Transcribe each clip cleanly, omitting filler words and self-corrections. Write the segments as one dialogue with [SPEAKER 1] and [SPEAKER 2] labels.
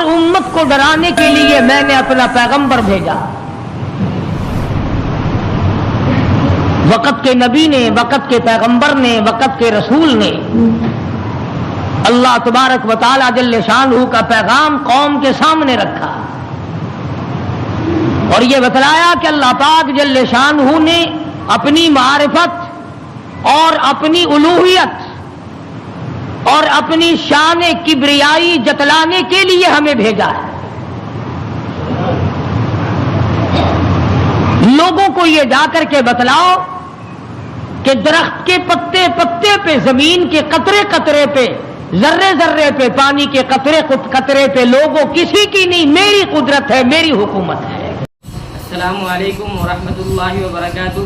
[SPEAKER 1] ہر امت کو ڈرانے کے لیے میں نے اپنا پیغمبر بھیجا. وقت کے نبی نے، وقت کے پیغمبر نے، وقت کے رسول نے اللہ تبارک و تعالی جل شانہ کا پیغام قوم کے سامنے رکھا اور یہ بتلایا کہ اللہ پاک جل شانہ نے اپنی معرفت اور اپنی الوہیت اور اپنی شان کبریائی جتلانے کے لیے ہمیں بھیجا ہے. لوگوں کو یہ جا کر کے بتلاؤ کہ درخت کے پتے پتے پہ، زمین کے قطرے قطرے پہ، ذرے ذرے پہ، پانی کے قطرے قطرے پہ لوگوں کسی کی نہیں، میری قدرت ہے، میری حکومت ہے.
[SPEAKER 2] السلام علیکم ورحمۃ اللہ وبرکاتہ.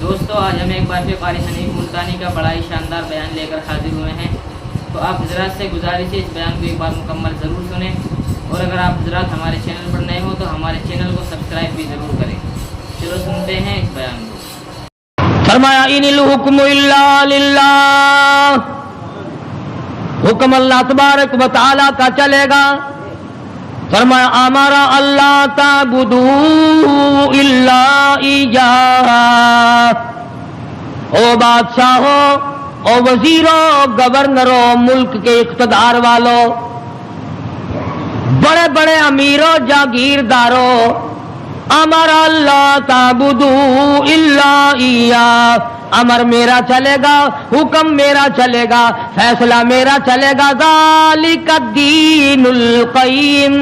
[SPEAKER 2] دوستو، آج ہم ایک بار پھر قاری حنیف ملتانی کا بڑا ہی شاندار بیان لے کر حاضر ہوئے ہیں. تو آپ حضرات سے گزارش ہے اس بیان کو ایک بار مکمل ضرور سنیں، اور اگر آپ حضرات ہمارے چینل پر نئے ہو تو ہمارے چینل کو سبسکرائب بھی ضرور کریں. چلو سنتے ہیں اس بیان کو.
[SPEAKER 1] فرمایا ان الحکم الا للہ، حکم اللہ تبارک و تعالی کا چلے گا. فرمایا ہمارا اللہ تعبدوا الا ایاہ. او بادشاہوں، او وزیروں، گورنروں، ملک کے اقتدار والوں، بڑے بڑے امیروں، جاگیرداروں، ہمارا اللہ تعبدوا الا ایاہ. امر میرا چلے گا، حکم میرا چلے گا، فیصلہ میرا چلے گا. ذالک الدین القیم،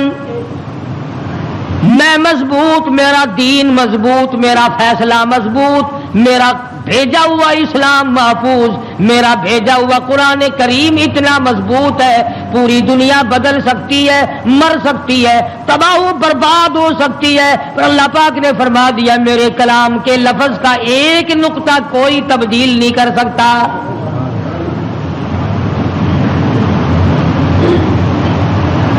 [SPEAKER 1] میں مضبوط، میرا دین مضبوط، میرا فیصلہ مضبوط، میرا بھیجا ہوا اسلام محفوظ، میرا بھیجا ہوا قرآن کریم اتنا مضبوط ہے، پوری دنیا بدل سکتی ہے، مر سکتی ہے، تباہ و برباد ہو سکتی ہے، پر اللہ پاک نے فرما دیا میرے کلام کے لفظ کا ایک نقطہ کوئی تبدیل نہیں کر سکتا.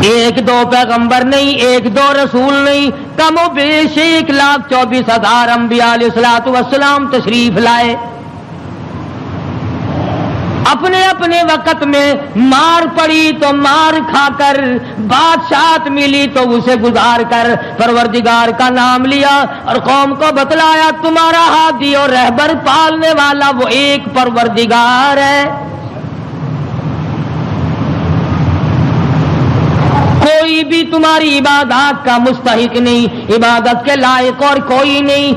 [SPEAKER 1] ایک دو پیغمبر نہیں، ایک دو رسول نہیں، کم و بیش 1,24,000 انبیاء علیہ الصلوۃ والسلام تشریف لائے. اپنے اپنے وقت میں مار پڑی تو مار کھا کر، بادشاہت ملی تو اسے گزار کر پروردگار کا نام لیا اور قوم کو بتلایا تمہارا ہادی اور رہبر پالنے والا وہ ایک پروردگار ہے. کوئی بھی تمہاری عبادات کا مستحق نہیں، عبادت کے لائق اور کوئی نہیں.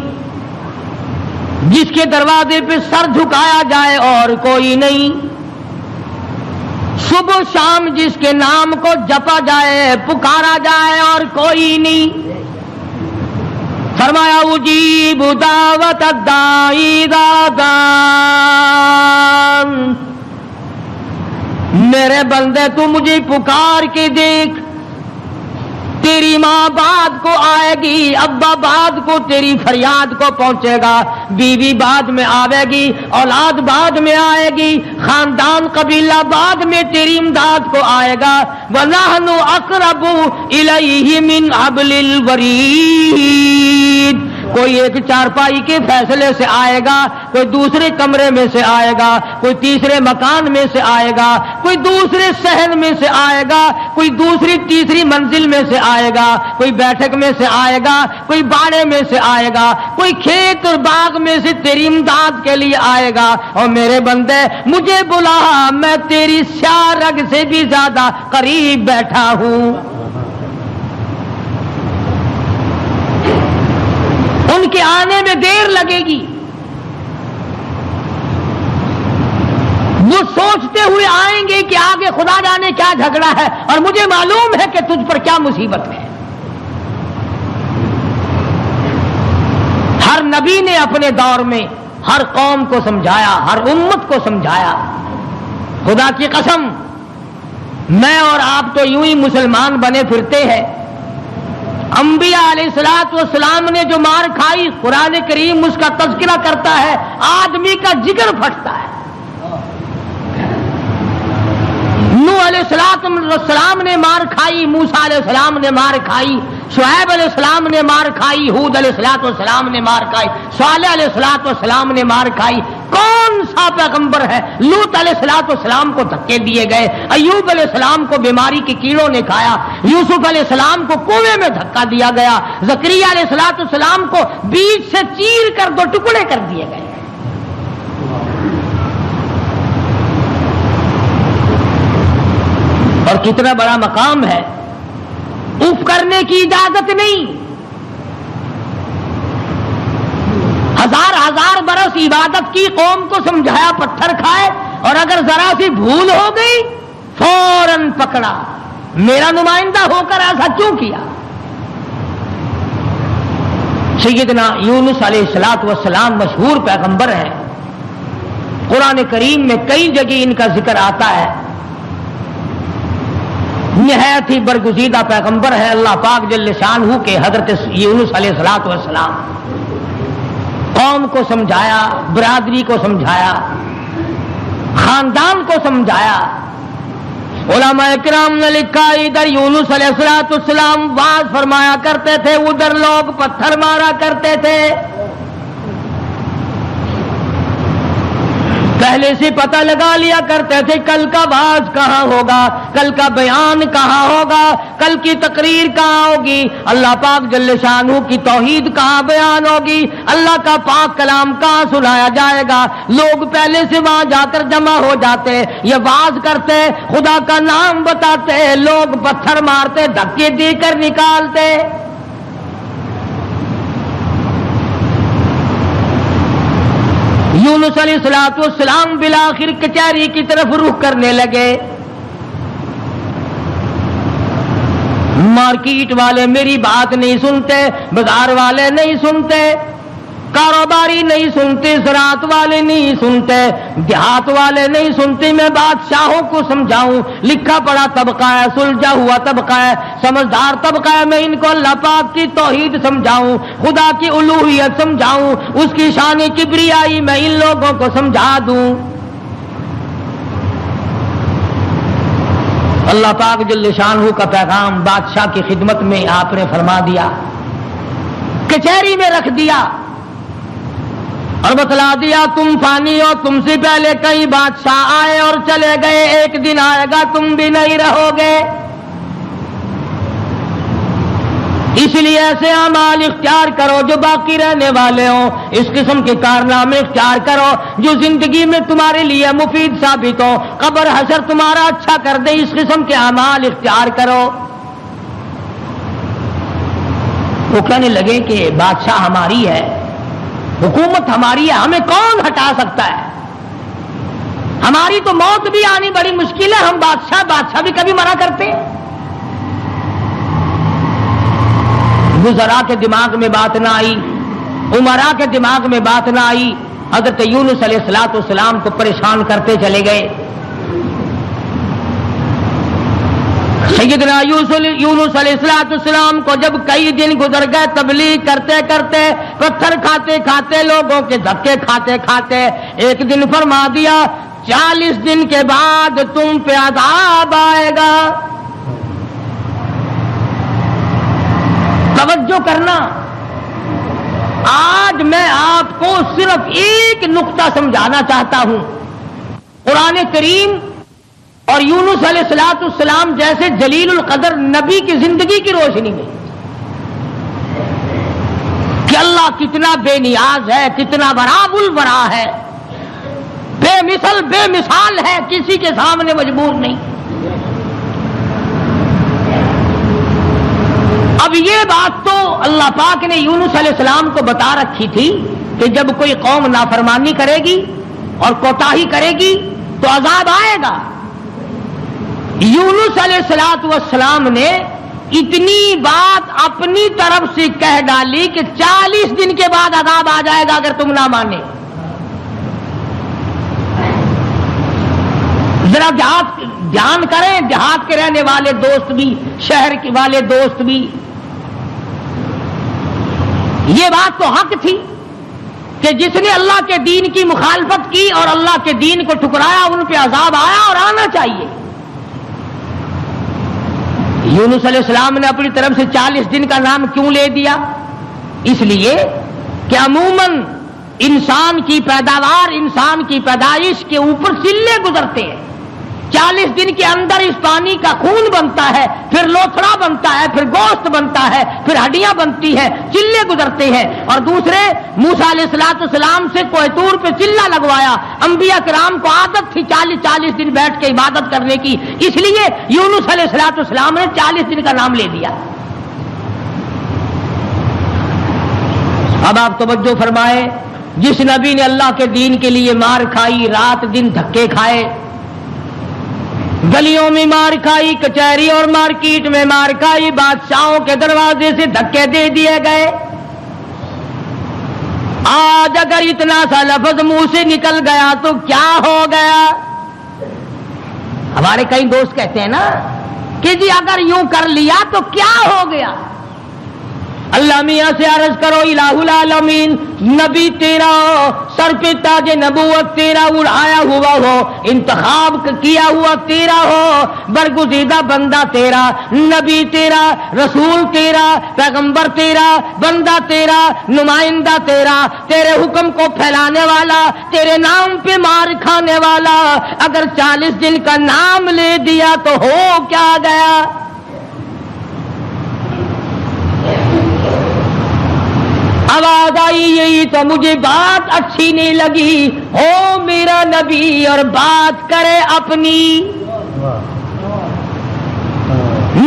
[SPEAKER 1] جس کے دروازے پہ سر جھکایا جائے اور کوئی نہیں. صبح شام جس کے نام کو جپا جائے، پکارا جائے اور کوئی نہیں. فرمایا اجیب دعوت الداعی اذا دعان. میرے بندے تو مجھے پکار کے دیکھ. تیری ماں بعد کو آئے گی، ابا بعد کو تیری فریاد کو پہنچے گا، بیوی بعد میں آئے گی، اولاد بعد میں آئے گی، خاندان قبیلہ بعد میں تیری امداد کو آئے گا. وَنَحْنُ أَقْرَبُ إِلَيْهِ مِنْ حَبْلِ الْوَرِيدِ. کوئی ایک چارپائی کے فیصلے سے آئے گا، کوئی دوسرے کمرے میں سے آئے گا، کوئی تیسرے مکان میں سے آئے گا، کوئی دوسرے صحن میں سے آئے گا، کوئی دوسری تیسری منزل میں سے آئے گا، کوئی بیٹھک میں سے آئے گا، کوئی باڑے میں سے آئے گا، کوئی کھیت اور باغ میں سے تیری امداد کے لیے آئے گا. اور میرے بندے مجھے بلا، میں تیری سیاہ رگ سے بھی زیادہ قریب بیٹھا ہوں. ان کے آنے میں دیر لگے گی، وہ سوچتے ہوئے آئیں گے کہ آگے خدا جانے کیا جھگڑا ہے اور مجھے معلوم ہے کہ تجھ پر کیا مصیبت ہے. ہر نبی نے اپنے دور میں ہر قوم کو سمجھایا، ہر امت کو سمجھایا. خدا کی قسم میں اور آپ تو یوں ہی مسلمان بنے پھرتے ہیں. انبیاء علیہ الصلوۃ والسلام نے جو مار کھائی، قرآن کریم اس کا تذکرہ کرتا ہے، آدمی کا جگر پھٹتا ہے. نوح علیہ السلام نے مار کھائی، موسیٰ علیہ السلام نے مار کھائی، شعیب علیہ السلام نے مار کھائی، ہود علیہ السلام نے مار کھائی، صالح علیہ السلام نے مار کھائی. کون سا پیغمبر ہے؟ لوط علیہ السلام کو دھکے دیے گئے، ایوب علیہ السلام کو بیماری کے کیڑوں نے کھایا، یوسف علیہ السلام کو کنویں میں دھکا دیا گیا، زکریا علیہ السلام کو بیچ سے چیر کر دو ٹکڑے کر دیے گئے۔ اور کتنا بڑا مقام ہے، اف کرنے کی اجازت نہیں، ہزار برس عبادت کی، قوم کو سمجھایا پتھر کھائے، اور اگر ذرا سی بھول ہو گئی فوراً پکڑا، میرا نمائندہ ہو کر ایسا کیوں کیا؟ سیدنا یونس علیہ السلام مشہور پیغمبر ہیں، قرآن کریم میں کئی جگہ ان کا ذکر آتا ہے، نہایت ہی برگزیدہ پیغمبر ہے اللہ پاک جل شانہ کے حضرت یونس علیہ السلام۔ قوم کو سمجھایا، برادری کو سمجھایا، خاندان کو سمجھایا۔ علماء کرام نے لکھا ادھر یونس علیہ السلام واز فرمایا کرتے تھے، ادھر لوگ پتھر مارا کرتے تھے۔ پہلے سے پتہ لگا لیا کرتے تھے کل کا واز کہاں ہوگا، کل کا بیان کہاں ہوگا، کل کی تقریر کہاں ہوگی، اللہ پاک جل شانہ کی توحید کہاں بیان ہوگی، اللہ کا پاک کلام کہاں سنایا جائے گا۔ لوگ پہلے سے وہاں جا کر جمع ہو جاتے، یہ واز کرتے، خدا کا نام بتاتے، لوگ پتھر مارتے، دھکے دے کر نکالتے۔ یونس علیہ السلام بالآخر کچہری کی طرف رخ کرنے لگے۔ مارکیٹ والے میری بات نہیں سنتے، بازار والے نہیں سنتے، کاروباری نہیں سنتے، زراعت والے نہیں سنتے، دیہات والے نہیں سنتے، میں بادشاہوں کو سمجھاؤں، لکھا پڑا طبقہ ہے، سلجھا ہوا طبقہ ہے، سمجھدار طبقہ ہے، میں ان کو اللہ پاک کی توحید سمجھاؤں، خدا کی الوہیت سمجھاؤں، اس کی شان کبریائی میں ان لوگوں کو سمجھا دوں۔ اللہ پاک جل شانہ کا پیغام بادشاہ کی خدمت میں آپ نے فرما دیا، کچہری میں رکھ دیا اور بتلا دیا تم فانی ہو، تم سے پہلے کئی بادشاہ آئے اور چلے گئے، ایک دن آئے گا تم بھی نہیں رہو گے، اس لیے ایسے اعمال اختیار کرو جو باقی رہنے والے ہوں، اس قسم کے کارنامے اختیار کرو جو زندگی میں تمہارے لیے مفید ثابت ہو، قبر حشر تمہارا اچھا کر دے، اس قسم کے اعمال اختیار کرو۔ وہ کہنے لگے کہ بادشاہ ہماری ہے، حکومت ہماری ہے، ہمیں کون ہٹا سکتا ہے، ہماری تو موت بھی آنی بڑی مشکل ہے، ہم بادشاہ بھی کبھی منع کرتے ہیں۔ وزراء کے دماغ میں بات نہ آئی، امراء کے دماغ میں بات نہ آئی، حضرت یونس علیہ السلام کو پریشان کرتے چلے گئے۔ سیدنا یونس علیہ السلام کو جب کئی دن گزر گئے تبلیغ کرتے کرتے، پتھر کھاتے کھاتے، لوگوں کے دھکے کھاتے کھاتے، ایک دن فرما دیا 40 دن کے بعد تم پہ عذاب آئے گا۔ توجہ کرنا، آج میں آپ کو صرف ایک نقطہ سمجھانا چاہتا ہوں، قرآن کریم اور یونس علیہ السلام جیسے جلیل القدر نبی کی زندگی کی روشنی میں کہ اللہ کتنا بے نیاز ہے، کتنا وراب الورا ہے، بے مثال ہے، کسی کے سامنے مجبور نہیں۔ اب یہ بات تو اللہ پاک نے یونس علیہ السلام کو بتا رکھی تھی کہ جب کوئی قوم نافرمانی کرے گی اور کوتاہی کرے گی تو عذاب آئے گا۔ یونس علیہ السلام نے اتنی بات اپنی طرف سے کہہ ڈالی کہ 40 دن کے بعد عذاب آ جائے گا اگر تم نہ مانے۔ ذرا دھیان کریں، دیہات کے رہنے والے دوست بھی، شہر کے والے دوست بھی، یہ بات تو حق تھی کہ جس نے اللہ کے دین کی مخالفت کی اور اللہ کے دین کو ٹھکرایا ان پہ عذاب آیا اور آنا چاہیے۔ یونس علیہ السلام نے اپنی طرف سے 40 دن کا نام کیوں لے دیا؟ اس لیے کہ عموماً انسان کی پیداوار، انسان کی پیدائش کے اوپر چلے گزرتے ہیں. 40 دن کے اندر اس پانی کا خون بنتا ہے، پھر لوتھڑا بنتا ہے، پھر گوشت بنتا ہے، پھر ہڈیاں بنتی ہیں، چلے گزرتے ہیں. اور دوسرے موسیٰ علیہ السلام سے کوہ طور پہ چلہ لگوایا. انبیاء کرام کو عادت تھی 40 دن بیٹھ کے عبادت کرنے کی، اس لیے یونس علیہ السلام نے 40 دن کا نام لے دیا. اب آپ توجہ فرمائے، جس نبی نے اللہ کے دین کے لیے مار کھائی، رات دن دھکے کھائے، گلیوں میں مار کھائی، کچہری اور مارکیٹ میں مار کھائی، بادشاہوں کے دروازے سے دھکے دے دیے گئے، آج اگر اتنا سا لفظ منہ سے نکل گیا تو کیا ہو گیا؟ ہمارے کئی دوست کہتے ہیں نا کہ جی اگر یوں کر لیا تو کیا ہو گیا؟ اللہ میاں سے عرض کرو الہ العالمین، نبی تیرا ہو، سر پہ تاج نبوت تیرا اڑایا ہوا ہو، انتخاب کیا ہوا تیرا ہو، برگزیدہ بندہ تیرا، نبی تیرا، رسول تیرا، پیغمبر تیرا، بندہ تیرا، نمائندہ تیرا، تیرے حکم کو پھیلانے والا، تیرے نام پہ مار کھانے والا، اگر 40 دن کا نام لے دیا تو ہو کیا گیا؟ آواز آئی یہی تو مجھے بات اچھی نہیں لگی، ہو میرا نبی اور بات کرے اپنی،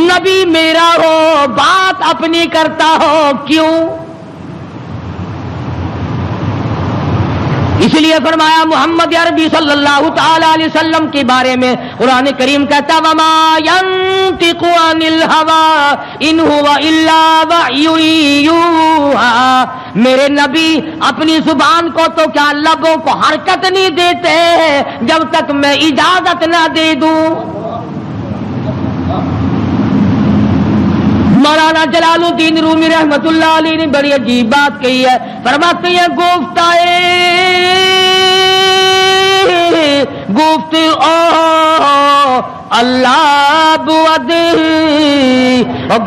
[SPEAKER 1] نبی میرا ہو بات اپنی کرتا ہو کیوں؟ اس لیے فرمایا محمد عربی صلی اللہ تعالی علیہ وسلم کے بارے میں قرآن کریم کہتا وما ينطق عن الهوى ان هو الا وحی یوحی، میرے نبی اپنی زبان کو تو کیا لبوں کو حرکت نہیں دیتے جب تک میں اجازت نہ دے دوں. مولانا جلال الدین رومی رحمت اللہ علیہ نے بڑی عجیب بات کہی ہے، فرماتے ہیں گفت او اللہ بود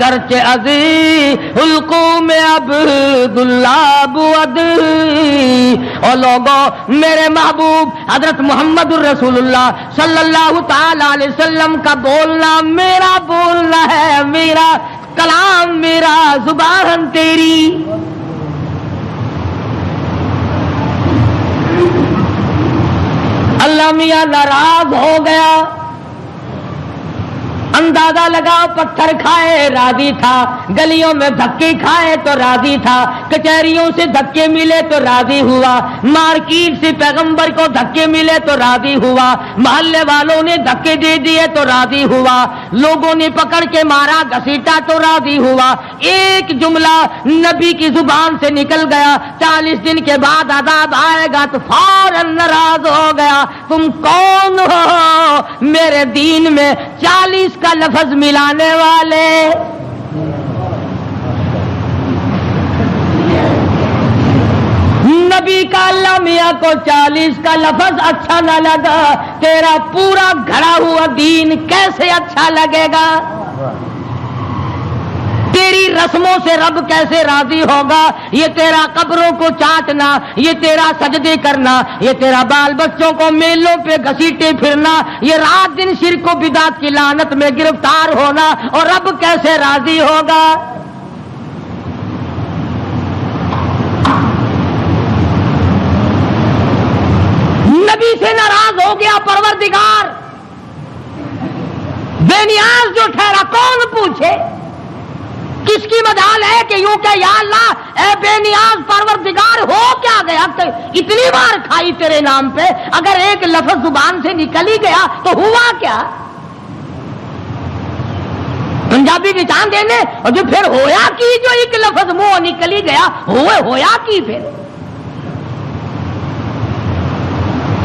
[SPEAKER 1] گرچہ عزی حلقوم عبداللہ بود. اور لوگوں میرے محبوب حضرت محمد الرسول اللہ صلی اللہ تعالی علیہ وسلم کا بولنا میرا بولنا ہے، میرا کلام میرا، زبان تیری. اللہ میاں ناراض ہو گیا، اندازہ لگاؤ پتھر کھائے راضی تھا، گلیوں میں دھکے کھائے تو راضی تھا، کچہریوں سے دھکے ملے تو راضی ہوا، مارکیٹ سے پیغمبر کو دھکے ملے تو راضی ہوا، محلے والوں نے دھکے دے دیے تو راضی ہوا، لوگوں نے پکڑ کے مارا گھسیٹا تو راضی ہوا. ایک جملہ نبی کی زبان سے نکل گیا 40 دن کے بعد عذاب آئے گا تو فوراً ناراض ہو گیا. تم کون ہو میرے دین میں 40 کا لفظ ملانے والے؟ نبی کا اللہ میاں کو 40 کا لفظ اچھا نہ لگا، تیرا پورا گھڑا ہوا دین کیسے اچھا لگے گا؟ تیری رسموں سے رب کیسے راضی ہوگا؟ یہ تیرا قبروں کو چاٹنا، یہ تیرا سجدے کرنا، یہ تیرا بال بچوں کو میلوں پہ گھسیٹے پھرنا، یہ رات دن شرک و بدعت کی لعنت میں گرفتار ہونا، اور رب کیسے راضی ہوگا؟ نبی سے ناراض ہو گیا پروردگار، بے نیاز جو ٹھہرا کون پوچھے؟ کس کی مجال ہے کہ یوں کہ یا اللہ اے بے نیاز پروردگار ہو کیا گیا؟ اتنی بار کھائی تیرے نام پہ، اگر ایک لفظ زبان سے نکل ہی گیا تو ہوا کیا؟ پنجابی کی چاند دینے اور جو پھر ہویا کی، جو ایک لفظ منہ نکل ہی گیا ہویا کی پھر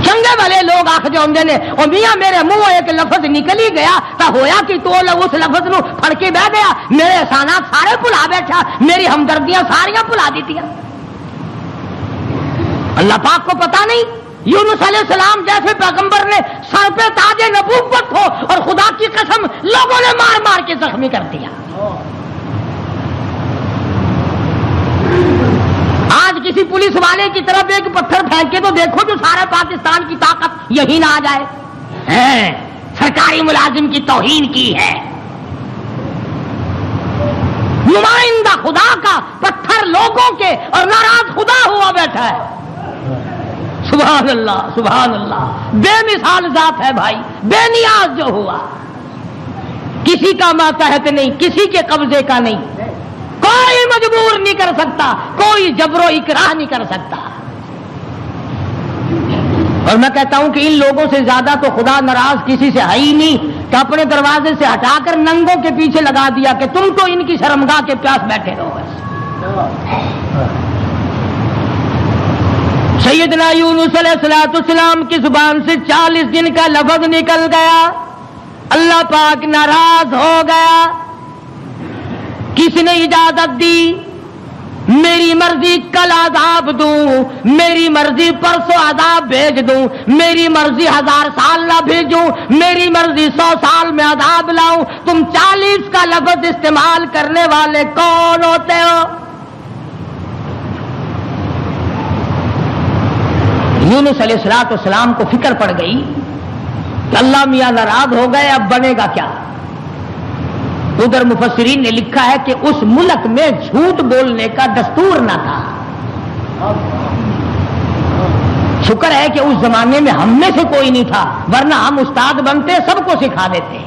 [SPEAKER 1] چنگے والے لوگ آخ جو ہوں نے اور میاں میرے منہ ایک لفظ نکل ہی گیا تو ہویا کہ تو اس لفظ نو پھڑ کے بہ گیا، میرے احسانات سارے بھلا بیٹھا، میری ہمدردیاں ساریاں بھلا دیتیاں. اللہ پاک کو پتا نہیں یونس علیہ السلام جیسے پیغمبر نے سر پہ تاج نبوت ہو اور خدا کی قسم لوگوں نے مار مار کے زخمی کر دیا. آج کسی پولیس والے کی طرف ایک پتھر پھینکے تو دیکھو جو سارا پاکستان کی طاقت یہی نہ آ جائے. سرکاری ملازم کی توہین کی ہے. نمائندہ خدا کا پتھر لوگوں کے اور ناراض خدا ہوا بیٹھا ہے. سبحان اللہ سبحان اللہ. بے مثال ذات ہے بھائی, بے نیاز جو ہوا, کسی کا ماتحت نہیں, کسی کے قبضے کا نہیں, کوئی مجبور نہیں کر سکتا, کوئی جبر و اکراہ نہیں کر سکتا. اور میں کہتا ہوں کہ ان لوگوں سے زیادہ تو خدا ناراض کسی سے ہے ہی نہیں کہ اپنے دروازے سے ہٹا کر ننگوں کے پیچھے لگا دیا کہ تم تو ان کی شرمگاہ کے پیاس بیٹھے رہو. سیدنا یونس علیہ السلام کی زبان سے 40 دن کا لفظ نکل گیا, اللہ پاک ناراض ہو گیا. کس نے اجازت دی؟ میری مرضی کل عذاب دوں, میری مرضی پرسوں عذاب بھیج دوں, میری مرضی 1000 سال نہ بھیجوں, میری مرضی 100 سال میں عذاب لاؤں. تم 40 کا لفظ استعمال کرنے والے کون ہوتے ہو؟ یونس علیہ السلام کو فکر پڑ گئی کہ اللہ میاں ناراض ہو گئے, اب بنے گا کیا؟ ادھر مفسرین نے لکھا ہے کہ اس ملک میں جھوٹ بولنے کا دستور نہ تھا. شکر ہے کہ اس زمانے میں ہم میں سے کوئی نہیں تھا, ورنہ ہم استاد بنتے سب کو سکھا دیتے.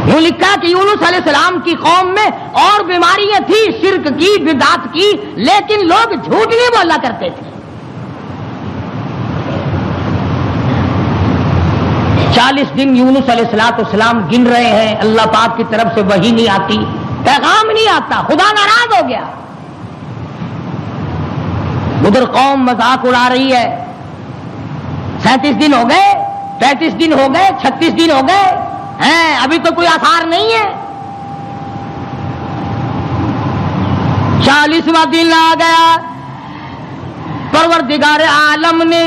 [SPEAKER 1] وہ لکھا کہ یونس علیہ السلام کی قوم میں اور بیماریاں تھیں, شرک کی, بدعت کی, لیکن لوگ جھوٹ نہیں بولا کرتے تھے. 40 دن یونس علیہ السلام گن رہے ہیں, اللہ پاک کی طرف سے وحی نہیں آتی, پیغام نہیں آتا, خدا ناراض ہو گیا. ادھر قوم مذاق اڑا رہی ہے. 37 دن ہو گئے, 35 دن ہو گئے, 36 دن ہو گئے ہیں, ابھی تو کوئی آثار نہیں ہے. 40واں دن آ گیا, پروردگار عالم نے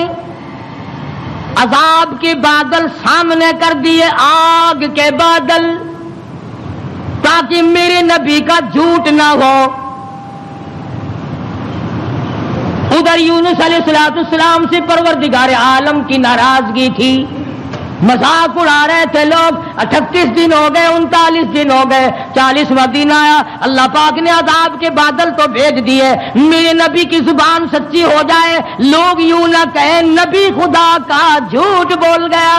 [SPEAKER 1] عذاب کے بادل سامنے کر دیے, آگ کے بادل, تاکہ میرے نبی کا جھوٹ نہ ہو. ادھر یونس علیہ السلام سے پروردگار عالم کی ناراضگی تھی, مذاق اڑا رہے تھے لوگ. 38 دن ہو گئے, 39 دن ہو گئے, 40واں دن آیا, اللہ پاک نے عذاب کے بادل تو بھیج دیے, میرے نبی کی زبان سچی ہو جائے, لوگ یوں نہ کہیں نبی خدا کا جھوٹ بول گیا.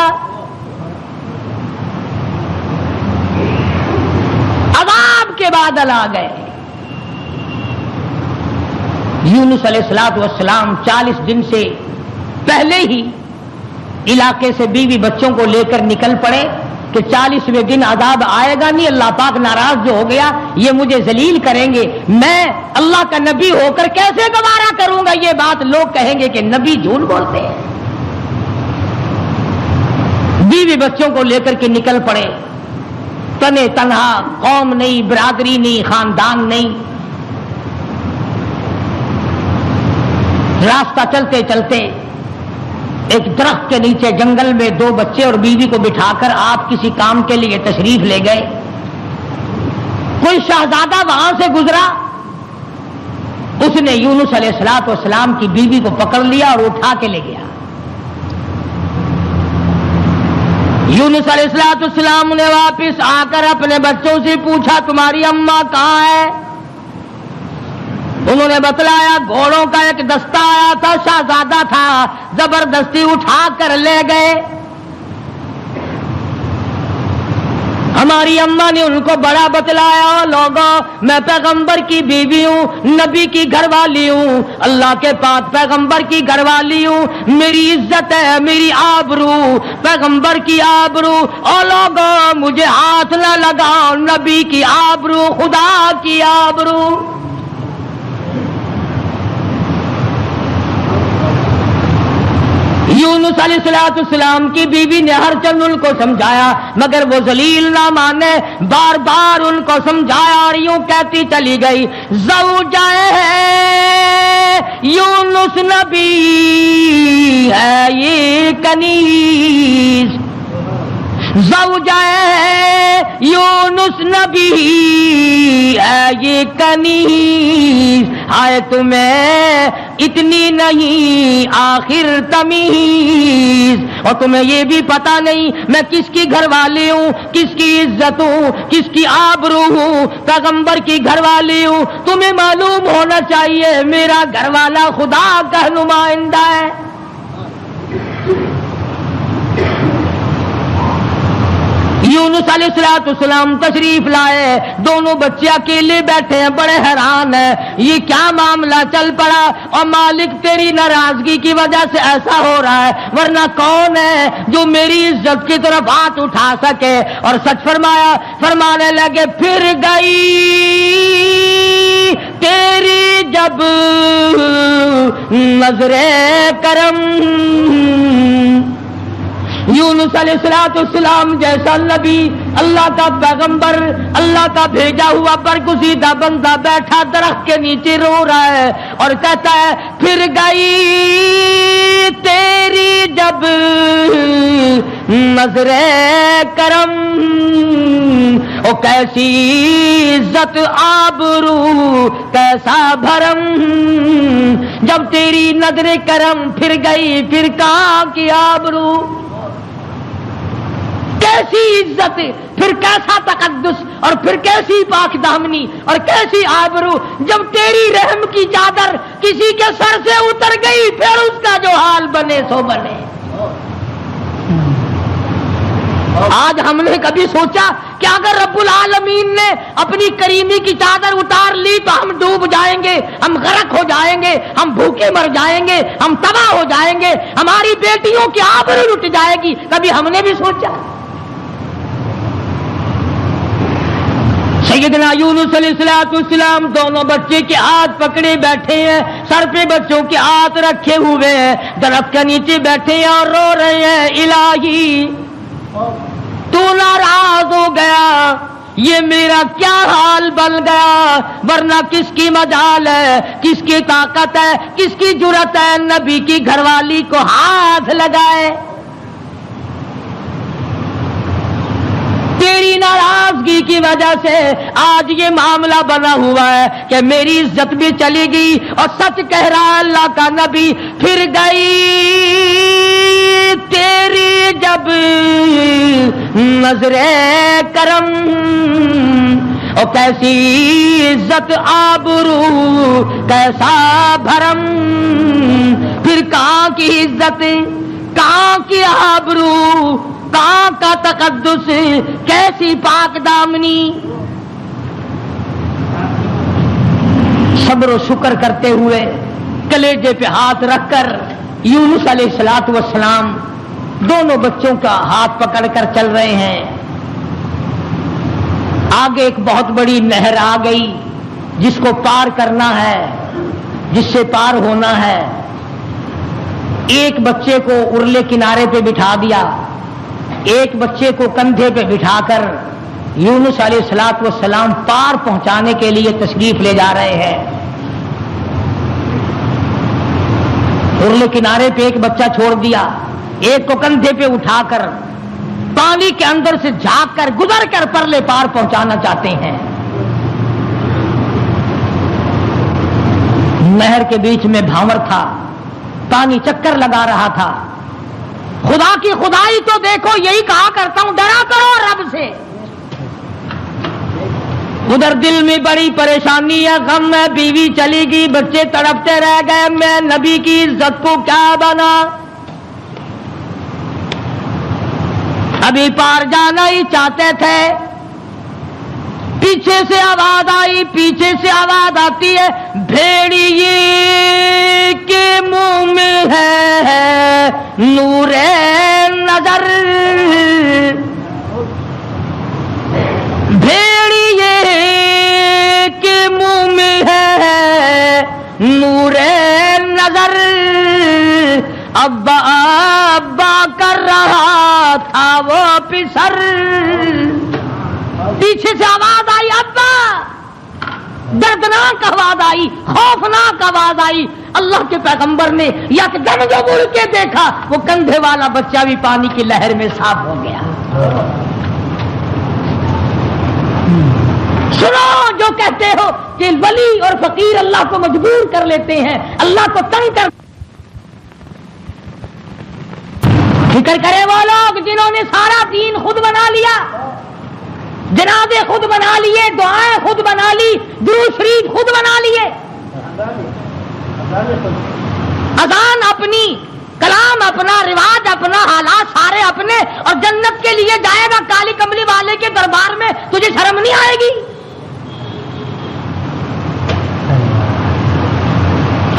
[SPEAKER 1] عذاب کے بادل آ گئے. یونس علیہ السلام 40 دن سے پہلے ہی علاقے سے بیوی بچوں کو لے کر نکل پڑے کہ 40ویں دن عذاب آئے گا نہیں, اللہ پاک ناراض جو ہو گیا, یہ مجھے ذلیل کریں گے, میں اللہ کا نبی ہو کر کیسے گوارا کروں گا یہ بات, لوگ کہیں گے کہ نبی جھوٹ بولتے ہیں. بیوی بچوں کو لے کر کے نکل پڑے, تنے تنہا, قوم نہیں, برادری نہیں, خاندان نہیں. راستہ چلتے چلتے ایک درخت کے نیچے جنگل میں 2 بچے اور بیوی کو بٹھا کر آپ کسی کام کے لیے تشریف لے گئے. کوئی شہزادہ وہاں سے گزرا, اس نے یونس علیہ السلام کی بیوی کو پکڑ لیا اور اٹھا کے لے گیا. یونس علیہ السلام نے واپس آ کر اپنے بچوں سے پوچھا تمہاری اماں کہاں ہے؟ انہوں نے بتلایا گھوڑوں کا ایک دستہ آیا تھا, شہزادہ تھا, زبردستی اٹھا کر لے گئے. ہماری اماں نے ان کو بڑا بتلایا, لوگوں میں پیغمبر کی بیوی ہوں, نبی کی گھر والی ہوں, اللہ کے پاک پیغمبر کی گھر والی ہوں, میری عزت ہے, میری آبرو, پیغمبر کی آبرو, اور لوگوں مجھے ہاتھ نہ لگاؤ, نبی کی آبرو, خدا کی آبرو. یونس علیہ السلام کی بیوی نے ہر چند ان کو سمجھایا, مگر وہ ذلیل نہ مانے, بار بار ان کو سمجھایا اور یوں کہتی چلی گئی, زوجہ ہے یونس نبی ہے یہ کنیز, زوجہ ہے یونس نبی ہے یہ کنیز، ہائے تمہیں اتنی نہیں آخر تمیز، اور تمہیں یہ بھی پتا نہیں میں کس کی گھر والی ہوں، کس کی عزت ہوں، کس کی آبرو ہوں، پیغمبر کی گھر والی ہوں۔ تمہیں معلوم ہونا چاہیے میرا گھر والا خدا کا نمائندہ ہے۔ یونس علیہ السلام تشریف لائے، دونوں بچے اکیلے بیٹھے ہیں، بڑے حیران ہیں یہ کیا معاملہ چل پڑا، اور مالک تیری ناراضگی کی وجہ سے ایسا ہو رہا ہے، ورنہ کون ہے جو میری عزت کی طرف ہاتھ اٹھا سکے؟ اور سچ فرمایا، فرمانے لگے پھر گئی تیری جب نظر کرم۔ یونس علیہ السلام جیسا نبی، اللہ کا پیغمبر، اللہ کا بھیجا ہوا برگزیدہ بندہ بیٹھا درخت کے نیچے رو رہا ہے اور کہتا ہے پھر گئی تیری جب نظر کرم، او کیسی عزت آبرو کیسا بھرم، جب تیری نظر کرم پھر گئی پھر کہاں کی آبرو، کیسی عزت، پھر کیسا تقدس، اور پھر کیسی پاک دامنی اور کیسی آبرو، جب تیری رحم کی چادر کسی کے سر سے اتر گئی پھر اس کا جو حال بنے سو بنے۔ آج ہم نے کبھی سوچا کہ اگر رب العالمین نے اپنی کریمی کی چادر اتار لی تو ہم ڈوب جائیں گے، ہم غرق ہو جائیں گے، ہم بھوکے مر جائیں گے، ہم تباہ ہو جائیں گے، ہماری بیٹیوں کی آبرو لٹ جائے گی؟ کبھی ہم نے بھی سوچا؟ سیدنا یونس علیہ السلام دونوں بچے کے ہاتھ پکڑے بیٹھے ہیں، سر پہ بچوں کے ہاتھ رکھے ہوئے ہیں، درخت کے نیچے بیٹھے ہیں اور رو رہے ہیں الہی تو ناراض ہو گیا، یہ میرا کیا حال بن گیا، ورنہ کس کی مجال ہے، کس کی طاقت ہے، کس کی جرأت ہے نبی کی گھر والی کو ہاتھ لگائے؟ تیری ناراضگی کی وجہ سے آج یہ معاملہ بنا ہوا ہے کہ میری عزت بھی چلی گئی، اور سچ کہہ رہا اللہ کا نبی پھر گئی تیری جب نظر کرم، اور کیسی عزت آبرو کیسا بھرم، پھر کہاں کی عزت، کہاں کی آبرو، کہاں کا تقدس، کیسی پاک دامنی۔ صبر و شکر کرتے ہوئے کلیجے پہ ہاتھ رکھ کر یونس علیہ السلام دونوں بچوں کا ہاتھ پکڑ کر چل رہے ہیں۔ آگے ایک بہت بڑی نہر آ گئی جس کو پار کرنا ہے، جس سے پار ہونا ہے۔ ایک بچے کو ارلے کنارے پہ بٹھا دیا، ایک بچے کو کندھے پہ بٹھا کر یونس علیہ السلام پار پہنچانے کے لیے تشریف لے جا رہے ہیں۔ ارلے کنارے پہ ایک بچہ چھوڑ دیا، ایک کو کندھے پہ اٹھا کر پانی کے اندر سے جھانک کر گزر کر پرلے پار پہنچانا چاہتے ہیں۔ نہر کے بیچ میں بھاور تھا، پانی چکر لگا رہا تھا۔ خدا کی خدائی تو دیکھو، یہی کہا کرتا ہوں ڈرا کرو رب سے۔ ادھر دل میں بڑی پریشانی ہے، غم ہے، بیوی چلی گئی، بچے تڑپتے رہ گئے، میں نبی کی عزت کو کیا بنا، ابھی پار جانا ہی چاہتے تھے۔ پیچھے سے آواز آئی، پیچھے سے آواز آتی ہے، بھیڑیے کے منہ میں ہے نور نظر، بھیڑیے کے منہ میں ہے نور نظر، ابا ابا کر رہا تھا وہ پسر۔ پیچھے سے آواز آئی، ابا، دردناک آواز آئی، خوفناک آواز آئی۔ اللہ کے پیغمبر نے یکدم جو مڑ کے دیکھا، وہ کندھے والا بچہ بھی پانی کی لہر میں صاف ہو گیا۔ سنو، جو کہتے ہو کہ ولی اور فقیر اللہ کو مجبور کر لیتے ہیں، اللہ کو تنگ کر، فکر کرے وہ لوگ جنہوں نے سارا دین خود بنا لیا، جنازے خود بنا لیے، دعائیں خود بنا لی، درود شریف خود بنا لیے، اذان اپنی، کلام اپنا، رواج اپنا، حالات سارے اپنے، اور جنت کے لیے جائے گا کالی کملی والے کے دربار میں، تجھے شرم نہیں آئے گی؟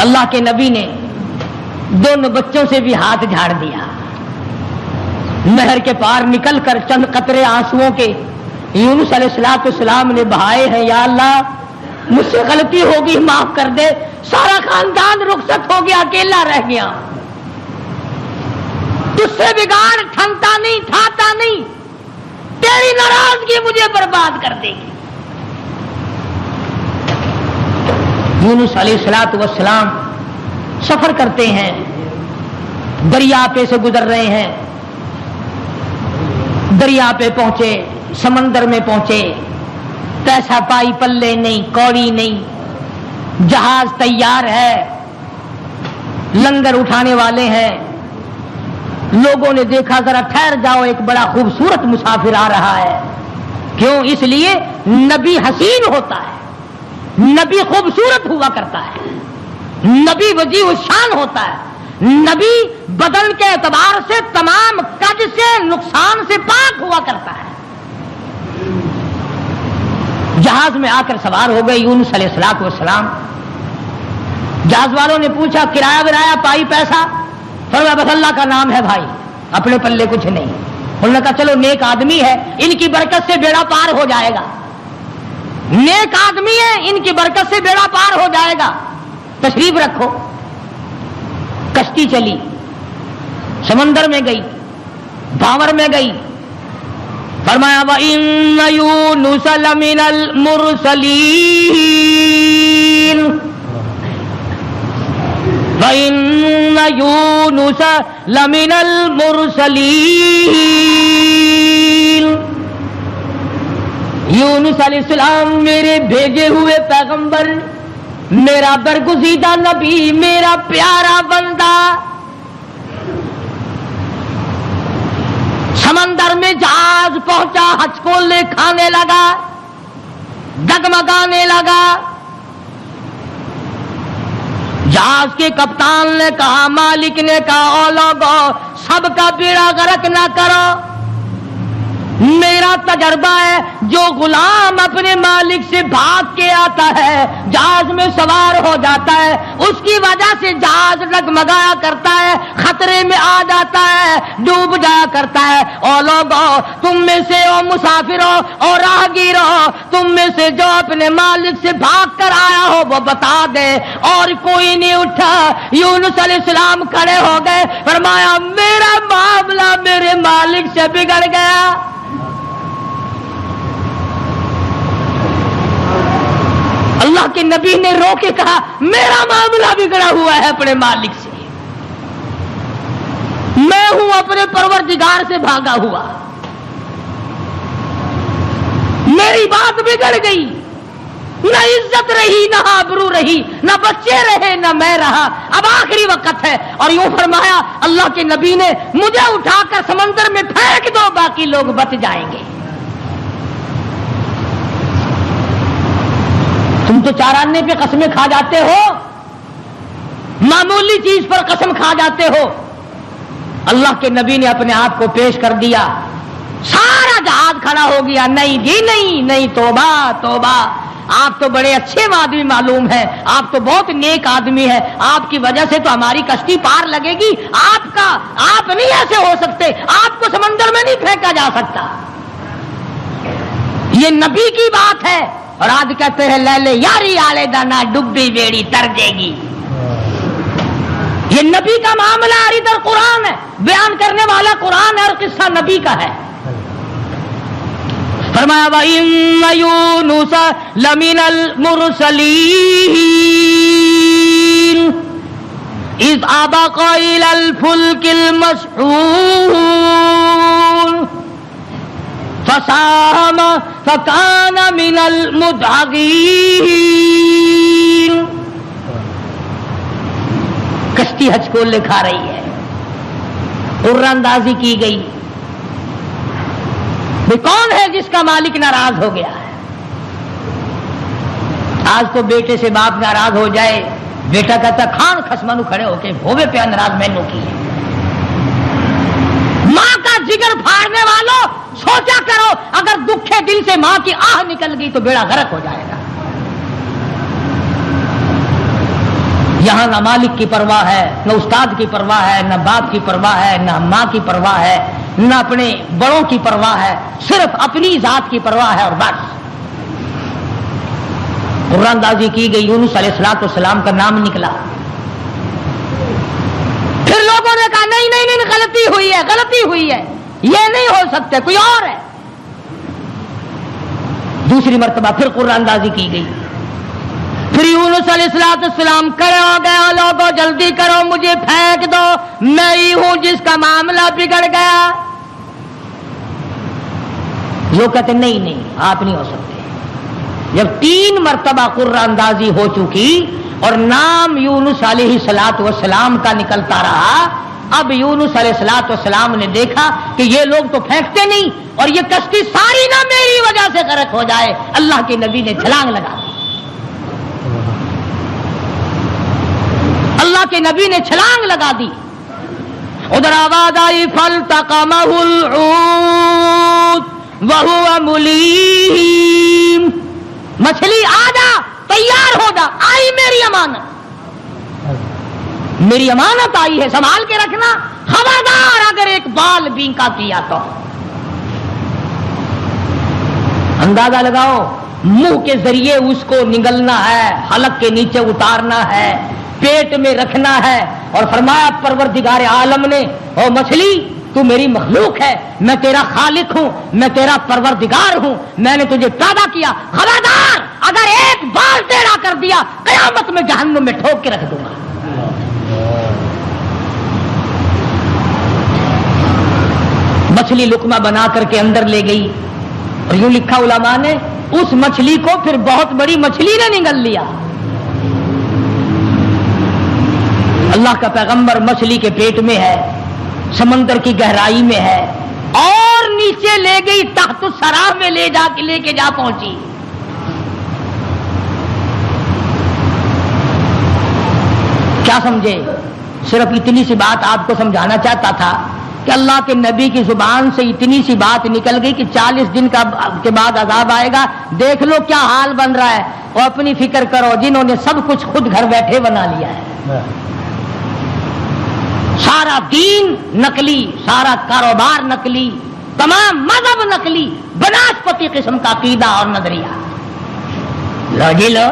[SPEAKER 1] اللہ کے نبی نے دونوں بچوں سے بھی ہاتھ جھاڑ دیا، نہر کے پار نکل کر چند قطرے آنسوؤں کے یونس علیہ السلام نے بہائے ہیں، یا اللہ مجھ سے غلطی ہوگی معاف کر دے، سارا خاندان رخصت ہو گیا، اکیلا رہ گیا، تجھ سے بگاڑ ٹھنتا نہیں، تھاتا نہیں، تیری ناراضگی مجھے برباد کر دے گی۔ یونس علیہ السلام سفر کرتے ہیں، دریا پہ سے گزر رہے ہیں، دریا پہ پہنچے، سمندر میں پہنچے، پیسہ پائی پلے نہیں، کوڑی نہیں، جہاز تیار ہے، لنگر اٹھانے والے ہیں، لوگوں نے دیکھا ذرا ٹھہر جاؤ، ایک بڑا خوبصورت مسافر آ رہا ہے۔ کیوں؟ اس لیے نبی حسین ہوتا ہے، نبی خوبصورت ہوا کرتا ہے، نبی وجیہ الشان ہوتا ہے، نبی بدن کے اعتبار سے تمام قد سے نقصان سے پاک ہوا کرتا ہے۔ جہاز میں آ کر سوار ہو گئے یونس علیہ السلام۔ جہاز والوں نے پوچھا کرایہ ورایہ پائی پیسہ؟ فرمایا بس اللہ کا نام ہے بھائی، اپنے پلے کچھ نہیں۔ انہوں نے کہا چلو نیک آدمی ہے، ان کی برکت سے بیڑا پار ہو جائے گا، نیک آدمی ہے، ان کی برکت سے بیڑا پار ہو جائے گا، تشریف رکھو۔ کشتی چلی، سمندر میں گئی، بھاور میں گئی، فرمایا وَإِنَّ يُونُسَ لَمِنَ الْمُرْسَلِينَ وَإِنَّ يُونُسَ لَمِنَ الْمُرْسَلِينَ یونس علیہ السلام میرے بھیجے ہوئے پیغمبر، میرا برگزیدہ نبی، میرا پیارا بندہ۔ سمندر میں جہاز پہنچا، ہچکولے کھانے لگا، ڈگمگانے لگا۔ جہاز کے کپتان نے کہا، مالک نے کہا، او لوگو سب کا بیڑا غرق نہ کرو، میرا تجربہ ہے جو غلام اپنے مالک سے بھاگ کے آتا ہے، جہاز میں سوار ہو جاتا ہے، اس کی وجہ سے جہاز ڈگمگایا کرتا ہے، خطرے میں آ جاتا ہے، ڈوب جایا کرتا ہے۔ اور لوگوں تم میں سے او مسافروں اور راہگیروں، تم میں سے جو اپنے مالک سے بھاگ کر آیا ہو وہ بتا دے۔ اور کوئی نہیں اٹھا۔ یونس علیہ السلام کھڑے ہو گئے، فرمایا میرا معاملہ میرے مالک سے بگڑ گیا۔ اللہ کے نبی نے رو کے کہا میرا معاملہ بگڑا ہوا ہے اپنے مالک سے، میں ہوں اپنے پروردگار سے بھاگا ہوا، میری بات بگڑ گئی، نہ عزت رہی، نہ آبرو رہی، نہ بچے رہے، نہ میں رہا، اب آخری وقت ہے۔ اور یوں فرمایا اللہ کے نبی نے مجھے اٹھا کر سمندر میں پھینک دو، باقی لوگ بچ جائیں گے۔ تم تو چاراننے پہ قسمیں کھا جاتے ہو، معمولی چیز پر قسم کھا جاتے ہو۔ اللہ کے نبی نے اپنے آپ کو پیش کر دیا، سارا جہاز کھڑا ہو گیا۔ نہیں جی نہیں نہیں، توبہ توبہ، آپ تو بڑے اچھے آدمی معلوم ہیں، آپ تو بہت نیک آدمی ہیں، آپ کی وجہ سے تو ہماری کشتی پار لگے گی، آپ نہیں ایسے ہو سکتے، آپ کو سمندر میں نہیں پھینکا جا سکتا۔ یہ نبی کی بات ہے۔ اور آج کہتے ہیں لے لے یاری آلے دانا ڈبی بیڑی تر جے گی۔ یہ نبی کا معاملہ ہے، ادھر قرآن ہے، بیان کرنے والا قرآن ہے اور قصہ نبی کا ہے۔ فرمایا وَإِنَّ يُونُسَ لَمِنَ الْمُرْسَلِينَ إِذْ أَبَقَ إِلَى الْفُلْكِ الْمَشْحُونِ فساهم فكان من المدحضين. کشتی حج کو لکھا رہی ہے، قرآن اندازی کی گئی. وہ کون ہے جس کا مالک ناراض ہو گیا ہے؟ آج تو بیٹے سے باپ ناراض ہو جائے، بیٹا کہتا کھان خسمانو کھڑے ہو کے ہوے پہ ناراض مینو کی ہے. ماں کا جگر پھاڑنے والوں سوچا کرو، اگر دکھے دل سے ماں کی آہ نکل گئی تو بیڑا غرق ہو جائے گا. یہاں نہ مالک کی پرواہ ہے، نہ استاد کی پرواہ ہے، نہ باپ کی پرواہ ہے، نہ ماں کی پرواہ ہے، نہ اپنے بڑوں کی پرواہ ہے، صرف اپنی ذات کی پرواہ ہے اور بس. قرآن اندازی کی گئی، یونس علیہ السلام کا نام نکلا. پھر لوگوں نے کہا نہیں نہیں نہیں، غلطی ہوئی ہے، غلطی ہوئی ہے، یہ نہیں ہو سکتے، کوئی اور ہے. دوسری مرتبہ پھر قرآن اندازی کی گئی. پھر یونس علیہ السلام کھڑے ہو گئے، لوگوں جلدی کرو مجھے پھینک دو، میں ہی ہوں جس کا معاملہ بگڑ گیا. لوگ کہتے نہیں نہیں آپ نہیں ہو سکتے. جب 3 مرتبہ قرآن اندازی ہو چکی اور نام یونس علیہ السلام کا نکلتا رہا، اب یونس علیہ السلام نے دیکھا کہ یہ لوگ تو پھینکتے نہیں اور یہ کشتی ساری نہ میری وجہ سے غرق ہو جائے. اللہ کے نبی نے چھلانگ لگا دی. اللہ کے نبی نے چھلانگ لگا دی. ادھر آواز آئی فالتقمہ الحوت وہو ملیم، مچھلی آ جا، تیار ہو جا، آئی میری امانت، میری امانت آئی ہے، سنبھال کے رکھنا. خبردار اگر ایک بال بینکا کیا تو. اندازہ لگاؤ، منہ کے ذریعے اس کو نگلنا ہے، حلق کے نیچے اتارنا ہے، پیٹ میں رکھنا ہے. اور فرمایا پروردگار عالم نے، او مچھلی تو میری مخلوق ہے، میں تیرا خالق ہوں، میں تیرا پروردگار ہوں، میں نے تجھے پیدا کیا، خبردار اگر ایک بال ٹیڑھا کر دیا قیامت میں جہنم میں ٹھوک کے رکھ دوں گا. مچھلی لقمہ بنا کر کے اندر لے گئی اور یوں لکھا علماء نے، اس مچھلی کو پھر بہت بڑی مچھلی نے نگل لیا. اللہ کا پیغمبر مچھلی کے پیٹ میں ہے، سمندر کی گہرائی میں ہے، اور نیچے لے گئی تحت الثری میں لے کے جا پہنچی. کیا سمجھے؟ صرف اتنی سی بات آپ کو سمجھانا چاہتا تھا کہ اللہ کے نبی کی زبان سے اتنی سی بات نکل گئی کہ 40 دن کے بعد عذاب آئے گا. دیکھ لو کیا حال بن رہا ہے. اور اپنی فکر کرو جنہوں نے سب کچھ خود گھر بیٹھے بنا لیا ہے، سارا دین نقلی، سارا کاروبار نقلی، تمام مذہب نقلی، بناسپتی قسم کا عقیدہ اور نظریہ. لو جی لو،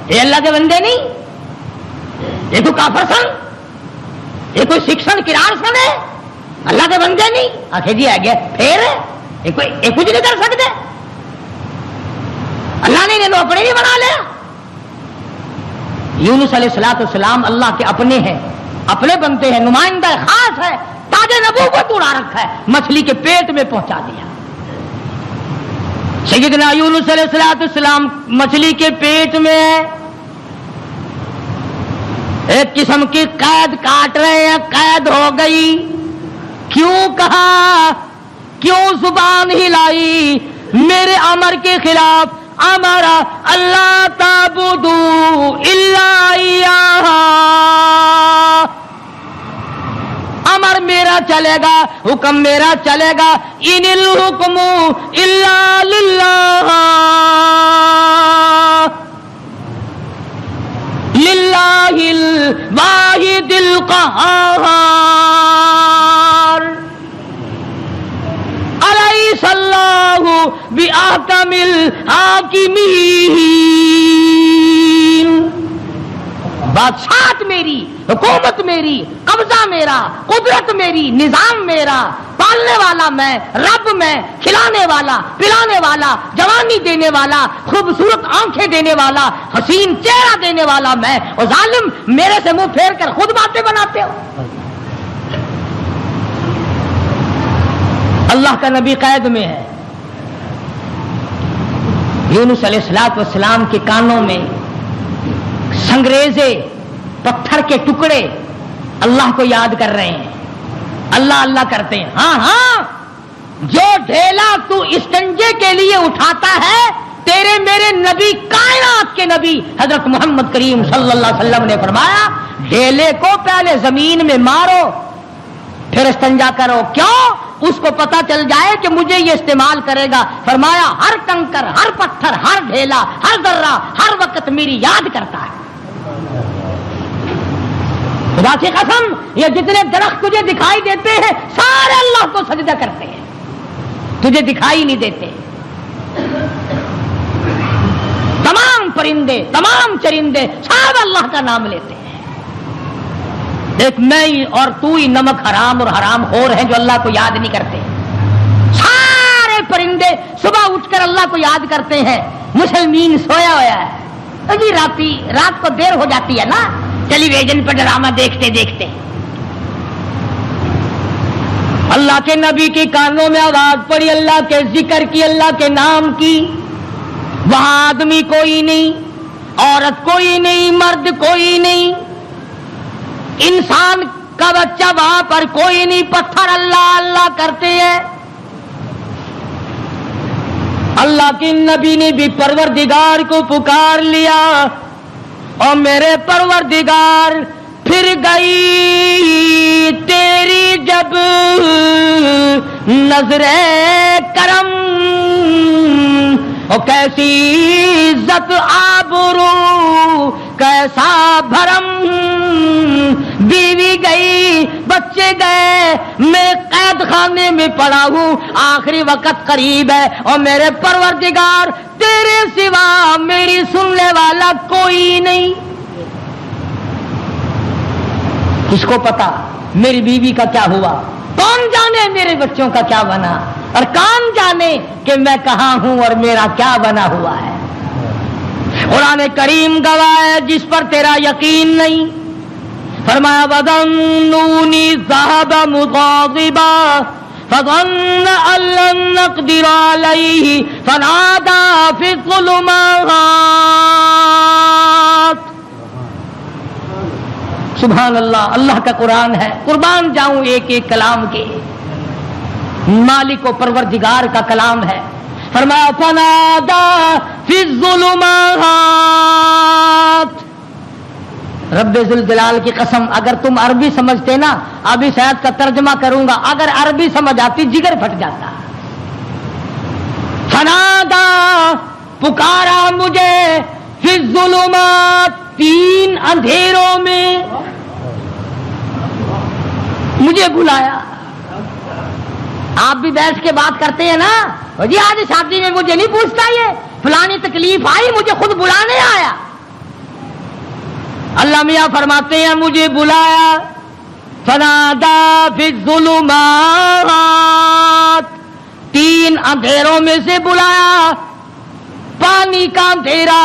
[SPEAKER 1] یہ اللہ کے بندے نہیں، یہ تو کافر سن، یہ کوئی شکشن کرار سن ہے، اللہ کے بندے نہیں. آخر جی آ گیا پھر یہ کچھ نہیں کر سکتے، اللہ نے انہیں اپنے بھی بنا لیا. یونس علیہ السلام اللہ کے اپنے ہیں، اپنے بنتے ہیں، نمائندہ خاص ہے، تاج نبوت اڑا رکھا ہے، مچھلی کے پیٹ میں پہنچا دیا. سیدنا یونس علیہ السلام مچھلی کے پیٹ میں ہے، ایک قسم کی قید کاٹ رہے ہیں، قید ہو گئی. کیوں کہا، کیوں زبان ہلائی میرے امر کے خلاف؟ امرا اللہ تعبدو الا ایاہ، امر میرا چلے گا، حکم میرا چلے گا. ان الحکم الا للہ، للہ الواحد القہار. الیس اللہ بأحکم الحاکمین. بادشاہت میری، حکومت میری، قبضہ میرا، قدرت میری، نظام میرا، پالنے والا میں، رب میں، کھلانے والا، پلانے والا، جوانی دینے والا، خوبصورت آنکھیں دینے والا، حسین چہرہ دینے والا میں. اور ظالم میرے سے منہ پھیر کر خود باتیں بناتے ہو. اللہ کا نبی قید میں ہے، یونس علیہ السلام کے کانوں میں سنگریزے پتھر کے ٹکڑے اللہ کو یاد کر رہے ہیں، اللہ اللہ کرتے ہیں. ہاں ہاں، جو ڈھیلا تو استنجے کے لیے اٹھاتا ہے، تیرے میرے نبی کائنات کے نبی حضرت محمد کریم صلی اللہ علیہ وسلم نے فرمایا ڈھیلے کو پہلے زمین میں مارو پھر استنجا کرو. کیوں؟ اس کو پتا چل جائے کہ مجھے یہ استعمال کرے گا. فرمایا ہر کنکر، ہر پتھر، ہر ڈھیلا، ہر ذرہ ہر وقت میری یاد کرتا ہے. خدا کی قسم، یہ جتنے درخت تجھے دکھائی دیتے ہیں سارے اللہ کو سجدہ کرتے ہیں، تجھے دکھائی نہیں دیتے. تمام پرندے، تمام چرندے سب اللہ کا نام لیتے ہیں. ایک میں اور تو ہی نمک حرام اور حرام خور ہیں جو اللہ کو یاد نہیں کرتے. سارے پرندے صبح اٹھ کر اللہ کو یاد کرتے ہیں. مسلمین سویا ہوا ہے. ابھی رات کو دیر ہو جاتی ہے نا ٹیلی ویژن پر ڈرامہ دیکھتے دیکھتے. اللہ کے نبی کے کانوں میں آواز پڑی، اللہ کے ذکر کی، اللہ کے نام کی. وہاں آدمی کوئی نہیں، عورت کوئی نہیں، مرد کوئی نہیں، انسان کا بچہ وہاں پر کوئی نہیں. پتھر اللہ اللہ کرتے ہیں. اللہ کے نبی نے بھی پروردگار کو پکار لیا، اور میرے پروردگار پھر گئی تیری جب نظر کرم، اور کیسی عزت آبرو کیسا بھرم. بیوی گئی، بچے گئے، میں قید خانے میں پڑا ہوں، آخری وقت قریب ہے، اور میرے پروردگار تیرے سوا میری سننے والا کوئی نہیں. کس کو پتا میری بیوی کا کیا ہوا؟ کون جانے میرے بچوں کا کیا بنا؟ اور کون جانے کہ میں کہاں ہوں اور میرا کیا بنا ہوا ہے؟ قرآن کریم گواہ ہے جس پر تیرا یقین نہیں. فرمایا وَظَنُّونِي ذَهَبَ مُغَاضِبًا فَظَنَّ أَن لَّن نَّقْدِرَ عَلَيْهِ فَنَادَىٰ فِي الظُّلُمَاتِ. سبحان اللہ، اللہ کا قرآن ہے. قربان جاؤں ایک ایک کلام کے. مالک و پروردگار کا کلام ہے. فرمایا فَنَادَىٰ فِي الظُّلُمَاتِ. رب ذوالجلال کی قسم، اگر تم عربی سمجھتے نا، ابھی شاید کا ترجمہ کروں گا، اگر عربی سمجھ آتی جگر پھٹ جاتا. فنادا، پکارا مجھے، فی الظلمات، تین اندھیروں میں مجھے بلایا. آپ بھی بیٹھ کے بات کرتے ہیں نا، جی آج شادی میں مجھے نہیں پوچھتا، یہ فلانی تکلیف آئی مجھے خود بلانے آیا. اللہ میاں فرماتے ہیں مجھے بلایا. فنادا فی الظلمات، تین اندھیروں میں سے بلایا. پانی کا اندھیرا،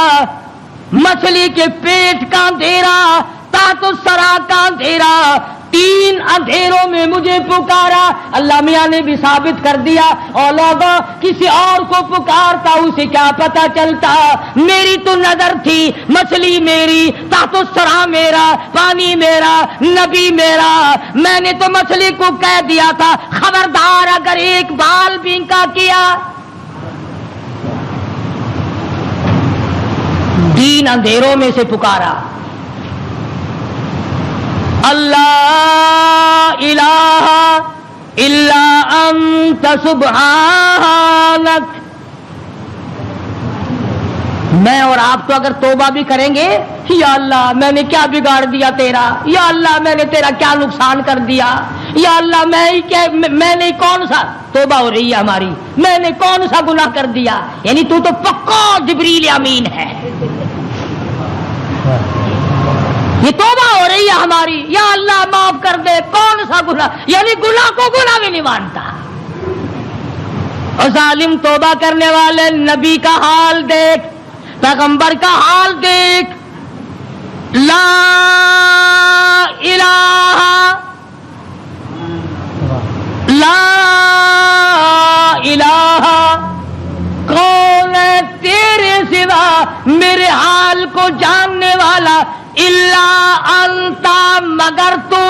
[SPEAKER 1] مچھلی کے پیٹ کا اندھیرا، تحت الثری کا اندھیرا، تین اندھیروں میں مجھے پکارا. اللہ میاں نے بھی ثابت کر دیا، اور لوگوں کسی اور کو پکارتا اسے کیا پتا چلتا. میری تو نظر تھی، مچھلی میری، تحت الثری میرا، پانی میرا، نبی میرا. میں نے تو مچھلی کو کہہ دیا تھا خبردار اگر ایک بال بینکا کیا. تین اندھیروں میں سے پکارا. اللہ الہ الا انت سبحانک. میں اور آپ تو اگر توبہ بھی کریں گے، یا اللہ میں نے کیا بگاڑ دیا تیرا، یا اللہ میں نے تیرا کیا نقصان کر دیا، یا اللہ میں نے کون سا، توبہ ہو رہی ہے ہماری، میں نے کون سا گناہ کر دیا. یعنی تو پکا جبریل امین ہے. یہ توبہ ہو رہی ہے ہماری، یا اللہ معاف کر دے، کون سا گناہ، یعنی گناہ کو گناہ بھی نہیں مانتا. اور ظالم توبہ کرنے والے نبی کا حال دیکھ، پیغمبر کا حال دیکھ. لا الہ لا الہ، کون ہے تیرے سوا میرے حال کو جاننے والا الا انتا مگر تو.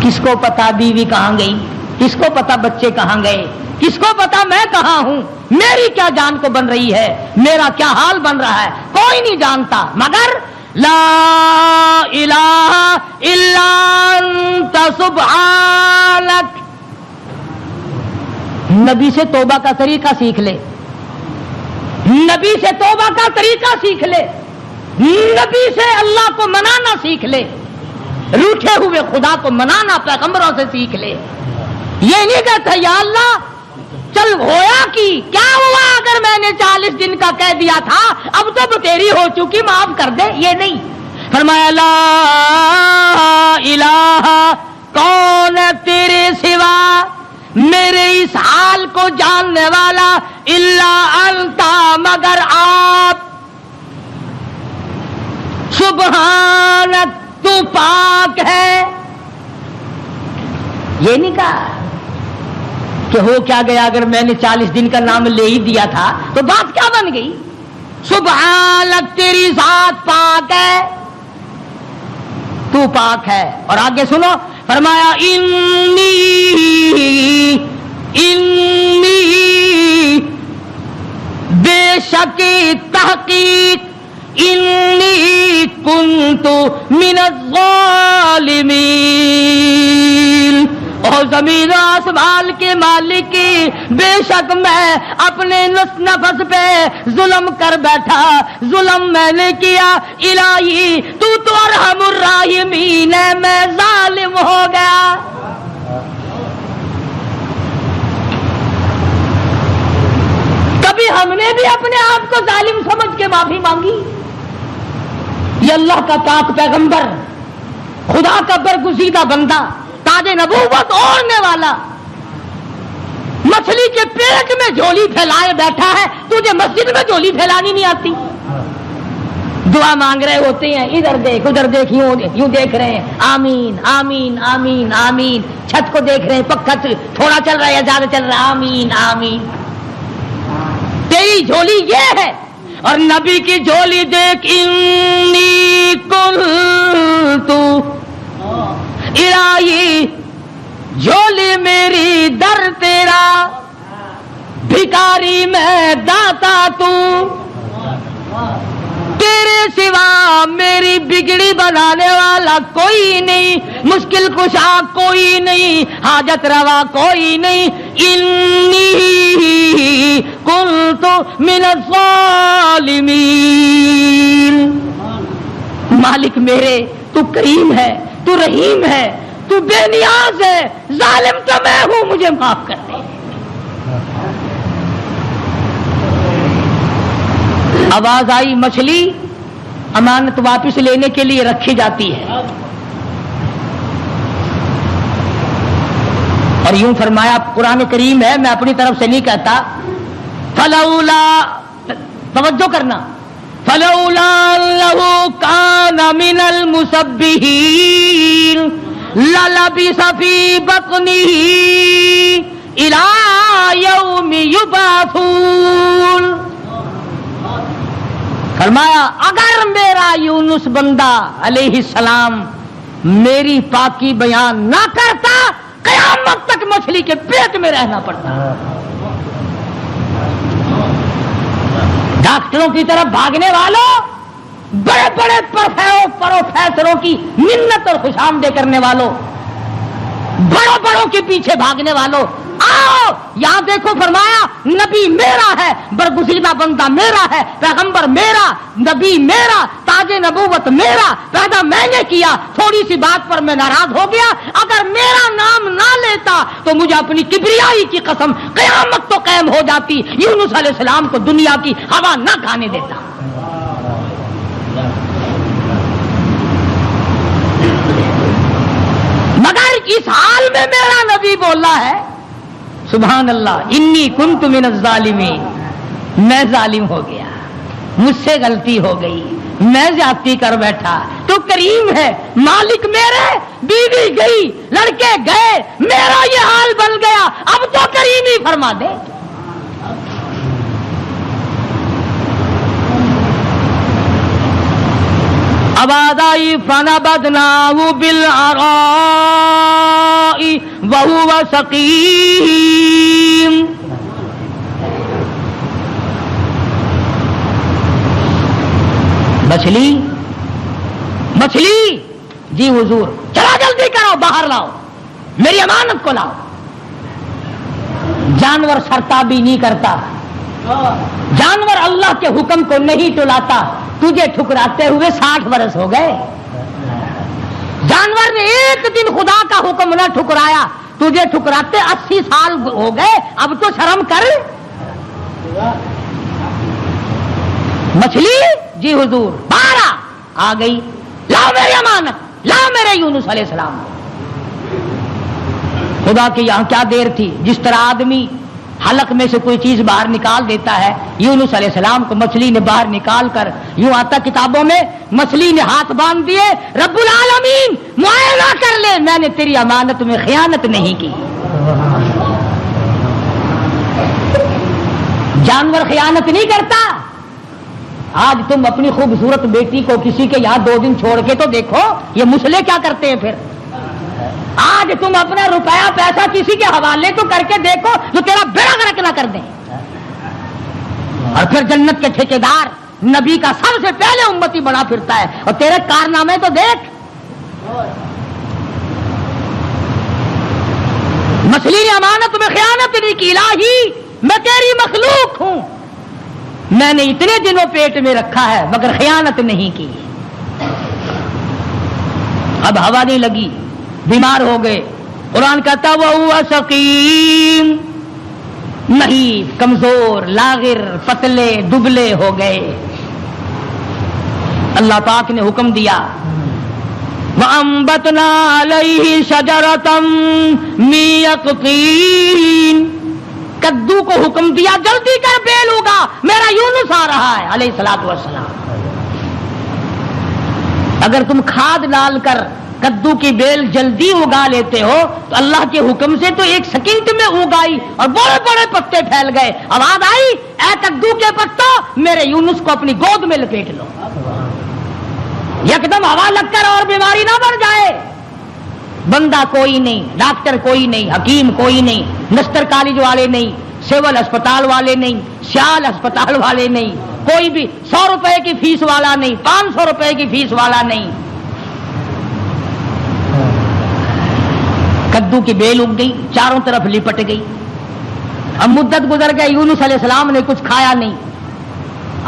[SPEAKER 1] کس کو پتا بیوی کہاں گئی, کس کو پتا بچے کہاں گئے, کس کو پتا میں کہاں ہوں, میری کیا جان کو بن رہی ہے, میرا کیا حال بن رہا ہے, کوئی نہیں جانتا مگر لا الہ الا انت سبحانک. نبی سے توبہ کا طریقہ سیکھ لے, نبی سے توبہ کا طریقہ سیکھ لے, نبی سے اللہ کو منانا سیکھ لے, روٹھے ہوئے خدا کو منانا پیغمبروں سے سیکھ لے. یہ نہیں کہتا یا اللہ چل ہویا کی کیا ہوا اگر میں نے 40 دن کا کہہ دیا تھا, اب تو بتیری ہو چکی معاف کر دے. یہ نہیں, فرمایا لا الہ کون ہے تیرے سوا میرے اس حال کو جاننے والا الا انتا مگر آپ, سبحانک تو پاک ہے. یہ نہیں کہا کہ ہو کیا گیا اگر میں نے 40 دن کا نام لے ہی دیا تھا تو بات کیا بن گئی. سبحانک تیری ذات پاک ہے, تو پاک ہے. اور آگے سنو, فرمایا انی بے شک تحقیق انی کنت من الظالمین. اور زمین و آسمان کے مالک کی بے شک میں اپنے نفس پہ ظلم کر بیٹھا, ظلم میں نے کیا. الہی تو ارحم الراحمین ہے, میں ظالم ہو گیا. کبھی ہم نے بھی اپنے آپ کو ظالم سمجھ کے معافی مانگی. یہ اللہ کا پاک پیغمبر, خدا کا برگزیدہ بندہ, تاج نبوت اوڑھنے والا, مچھلی کے پیٹ میں جھولی پھیلائے بیٹھا ہے, تجھے مسجد میں جھولی پھیلانی نہیں آتی. دعا مانگ رہے ہوتے ہیں, ادھر دیکھ ادھر دیکھ, یوں دیکھ رہے ہیں, آمین آمین آمین آمین. چھت کو دیکھ رہے ہیں, پکا تھوڑا چل رہا ہے یا زیادہ چل رہا ہے, آمین آمین. تیری جھولی یہ ہے. اور نبی کی جھولی دیکھ, انی کنت الہی جھولی میری در تیرا, بھکاری میں داتا تو, تیرے سوا میری بگڑی بنانے والا کوئی نہیں, مشکل کشا کوئی نہیں, حاجت روا کوئی نہیں. انی کنت من الظالمین. مالک میرے تو کریم ہے, تو رحیم ہے, تو بے نیاز ہے, ظالم تو میں ہوں, مجھے معاف کر دے. آواز آئی, مچھلی امانت واپس لینے کے لیے رکھی جاتی ہے. اور یوں فرمایا, قرآن کریم ہے, میں اپنی طرف سے نہیں کہتا. فلولا, توجہ کرنا, فلولا انہ کان من المسبحین للبث فی بطنہ الی یوم یبعثون. فرمایا اگر میرا یونس بندہ علیہ السلام میری پاکی بیان نہ کرتا, قیامت تک مچھلی کے پیٹ میں رہنا پڑتا. ڈاکٹروں کی طرف بھاگنے والوں, بڑے بڑے پروفیسروں کی منت اور خوشامدے کرنے والوں, بڑوں بڑوں کے پیچھے بھاگنے والوں, آؤ یہاں دیکھو. فرمایا نبی میرا ہے, برگزیدہ بندہ میرا ہے, پیغمبر میرا, نبی میرا, تاج نبوت میرا, پیدا میں نے کیا. تھوڑی سی بات پر میں ناراض ہو گیا, اگر میرا نام نہ لیتا تو مجھے اپنی کبریائی کی قسم قیامت تو قائم ہو جاتی, یونس علیہ السلام کو دنیا کی ہوا نہ کھانے دیتا. مگر اس حال میں میرا نبی بولا ہے, سبحان اللہ, انی کنت من الظالمین, میں ظالم ہو گیا, مجھ سے غلطی ہو گئی, میں زیادتی کر بیٹھا. تو کریم ہے, مالک میرے, بیوی گئی, لڑکے گئے, میرا یہ حال بن گیا, اب تو کریم ہی فرما دے. آواز آئی فنبذناہ بالعراء وہو سقیم. مچھلی جی حضور چلا جلدی کرو باہر لاؤ میری امانت کو لاؤ. جانور سرتابی نہیں کرتا, جانور اللہ کے حکم کو نہیں ٹلاتا. تجھے ٹھکراتے ہوئے 60 برس ہو گئے. جانور نے ایک دن خدا کا حکم نہ ٹھکرایا, تجھے ٹھکراتے 80 سال ہو گئے. اب تو شرم کر. مچھلی جی حضور باہر آ گئی. لاؤ میری امانت, لاؤ میرے یونس علیہ السلام. خدا کی یہاں کیا دیر تھی. جس طرح آدمی حلق میں سے کوئی چیز باہر نکال دیتا ہے, یونس علیہ السلام کو مچھلی نے باہر نکال کر, یوں آتا کتابوں میں, مچھلی نے ہاتھ باندھ دیے, رب العالمین معائنہ کر لے میں نے تیری امانت میں خیانت نہیں کی. جانور خیانت نہیں کرتا. آج تم اپنی خوبصورت بیٹی کو کسی کے یہاں 2 دن چھوڑ کے تو دیکھو, یہ مسلے کیا کرتے ہیں. پھر آج تم اپنا روپیہ پیسہ کسی کے حوالے تو کر کے دیکھو جو تیرا بیڑا غرق نہ کر دیں. اور پھر جنت کے ٹھیکیدار نبی کا سب سے پہلے امتی بنا پھرتا ہے, اور تیرے کارنامے تو دیکھ. مچھلی نے امانت میں خیانت نہیں کی. الہی میں تیری مخلوق ہوں, میں نے اتنے دنوں پیٹ میں رکھا ہے مگر خیانت نہیں کی. اب ہوا نہیں لگی, بیمار ہو گئے. قرآن کہتا وہ سقیم, نہیں کمزور لاغر پتلے دبلے ہو گئے. اللہ پاک نے حکم دیا وَأَنبَتْنَا عَلَيْهِ شَجَرَةً مِّن يَقْطِينٍ. کدو کو حکم دیا جلدی کر بیل ہوگا, میرا یونس آ رہا ہے علیہ الصلوۃ والسلام. اگر تم کھاد ڈال کر کدو کی بیل جلدی اگا لیتے ہو تو اللہ کے حکم سے تو 1 سیکنڈ میں اگائی اور بڑے بڑے پتے پھیل گئے. آواز آئی اے کدو کے پتوں میرے یونس کو اپنی گود میں لپیٹ لو. یکدم ہوا لگ کر اور بیماری نہ بڑھ جائے. بندہ کوئی نہیں, ڈاکٹر کوئی نہیں, حکیم کوئی نہیں, نستر کالج والے نہیں, سول اسپتال والے نہیں, سیال اسپتال والے نہیں, کوئی بھی 100 روپے کی فیس والا نہیں, 500 روپے کی فیس والا نہیں. کدو کی بیل اگ گئی, چاروں طرف لپٹ گئی. اب مدت گزر گئی, یونس علیہ السلام نے کچھ کھایا نہیں.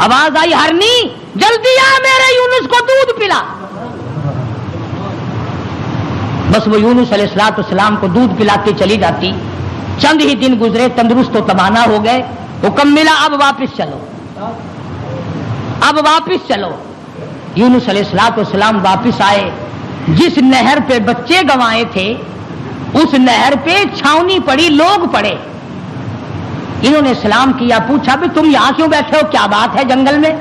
[SPEAKER 1] آواز آئی ہرنی جلدی آ میرے یونس کو دودھ پلا. بس وہ یونس علیہ السلام کو دودھ پلاتے چلی جاتی. چند ہی دن گزرے, تندرست و توانا ہو گئے. حکم ملا اب واپس چلو, اب واپس چلو. یونس علیہ السلام واپس آئے. جس نہر پہ بچے گنوائے تھے اس نہر پہ چھاونی پڑی, لوگ پڑے. انہوں نے سلام کیا, پوچھا بھی تم یہاں کیوں بیٹھے ہو, کیا بات ہے جنگل میں.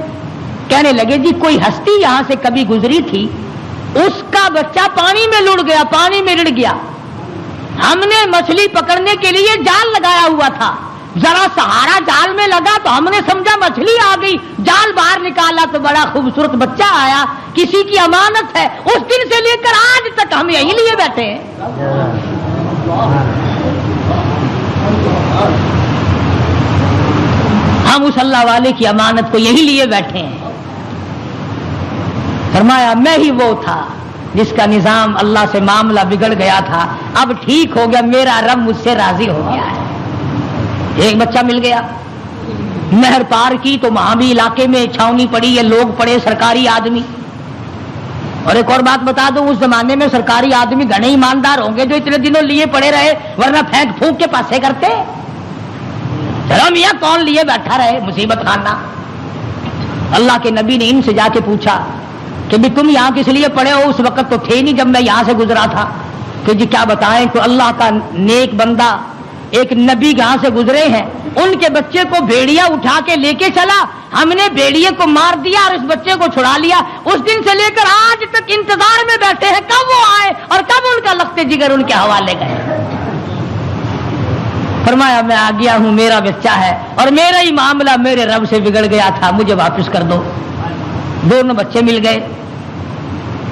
[SPEAKER 1] کہنے لگے جی کوئی ہستی یہاں سے کبھی گزری تھی, اس کا بچہ پانی میں لڑ گیا, پانی میں رڑ گیا. ہم نے مچھلی پکڑنے کے لیے جال لگایا ہوا تھا, ذرا سہارا جال میں لگا تو ہم نے سمجھا مچھلی آ گئی, جال باہر نکالا تو بڑا خوبصورت بچہ آیا. کسی کی امانت ہے, اس دن سے لے کر آج تک ہم یہی لیے بیٹھے ہیں. ہم اس اللہ والے کی امانت کو یہی لیے بیٹھے ہیں. فرمایا میں ہی وہ تھا جس کا نظام اللہ سے معاملہ بگڑ گیا تھا, اب ٹھیک ہو گیا, میرا رب مجھ سے راضی ہو گیا ہے. ایک بچہ مل گیا, نہر پار کی تو وہاں بھی علاقے میں چھاونی پڑی, یہ لوگ پڑے سرکاری آدمی. اور ایک اور بات بتا دوں, اس زمانے میں سرکاری آدمی گھنے ایماندار ہوں گے جو اتنے دنوں لیے پڑے رہے, ورنہ پھینک پھونک کے پاسے کرتے. چلو میاں کون لیے بیٹھا رہے, مصیبت خانہ. اللہ کے نبی نے ان سے جا کے پوچھا کہ بھی تم یہاں کس لیے پڑے ہو, اس وقت تو تھے نہیں جب میں یہاں سے گزرا تھا. کہ جی کیا بتائیں, تو اللہ کا نیک بندہ ایک نبی یہاں سے گزرے ہیں, ان کے بچے کو بھیڑیا اٹھا کے لے کے چلا, ہم نے بھیڑیے کو مار دیا اور اس بچے کو چھڑا لیا. اس دن سے لے کر آج تک انتظار میں بیٹھے ہیں کب وہ آئے اور کب ان کا لخت جگر ان کے حوالے گئے. فرمایا میں آ گیا ہوں, میرا بچہ ہے اور میرا ہی معاملہ میرے رب سے بگڑ گیا تھا, مجھے واپس کر دو. دونوں بچے مل گئے.